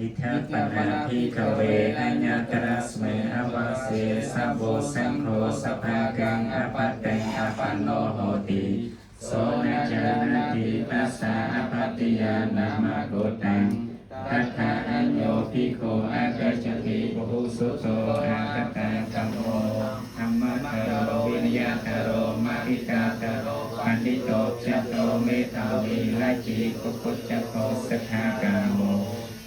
อิทธัปนาภิกขเวอัญญตรัสเมอวาเสสัพโวสังโฆสัพพะกังอปัตตังอปันโนโหติโสนะจานาติตัสสะอภัตติยานามะโกตังทัตถะอัญโยภิกขุอากัจจติปุหุสุโตอาคัตตาธัมโมธัมมะทโรวินยาทโรมาริกาทโรปันติโตจัตโตเมธาวิราจิกุกุจจโตสัทธากาโม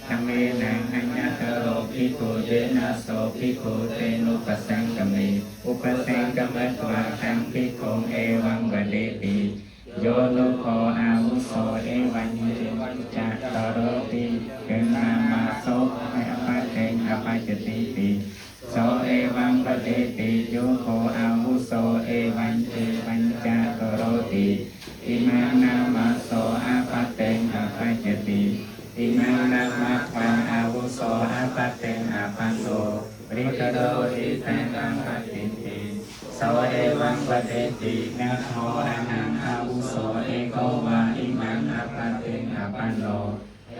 ธรรมเมนังอัญญตโรภิกขุเดนะโสภิกขุเตนุปสังกเมอุปสังกมะตวะทังภิกขุเอวังวเดติโยโลโคอาวุโสเอวัญจะตโรติเกนามาโสอภัตเตงอภัจติติโสเอวังวเดติโยโคอาวุโสเอวัญจะตโรติอิมานามาโสอภัตเตงอภัจติอิมานามาวังอาวุโสอภัตเตงอภันโตปริกโรติตังอัมภัตติติโสเอวังวเดตินะโมอะหังอาวุโสเอโกวาอิมังอภัตเตงอภันโต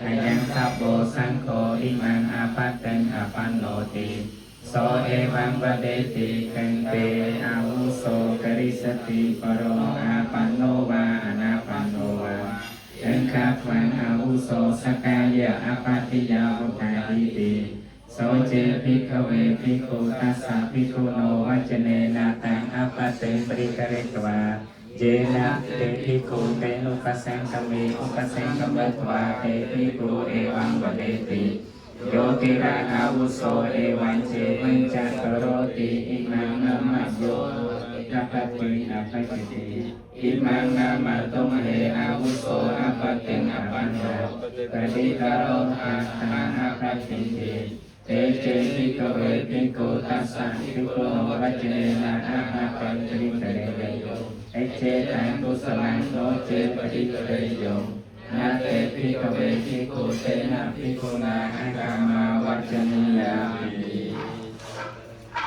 อายังสัพโบสังโฆอิมังอภัตเตงอภันโตติโสเอวังวเดติกังเตอาวุโสกริสติปโรอาปันโนวาอนาปันโนวาสังฆาทวังอาวุโสสกายะอภัตติยาวุตาหิติโสเจภิกขเวภิกขุตัสสะภิกขุโนวัจเนนะตังอภัตเตปริกเรตวาเจนะเตภิกขุเตนุปัสสังกเมอุปสังกมัตวาเตภิกขุเอวังวเดติโยติระอาวุโสเอวัญเจวัญจะตโรติอิมังนามาโยอภัตติอภัจติอิมังนามาตุมเหอาวุโสอภัตติอปันโนปฏิกโรอาตังอภัตติติเตเจภิกขเวภิกขุตัสสะภิกขุโนวัจเนนะอาภัตตังปริกเรเยโยเอเจตังกุสลังโนเจปริกเรโยนาเตภิกขเวภิกขุเตนะภิกขุนาอัญ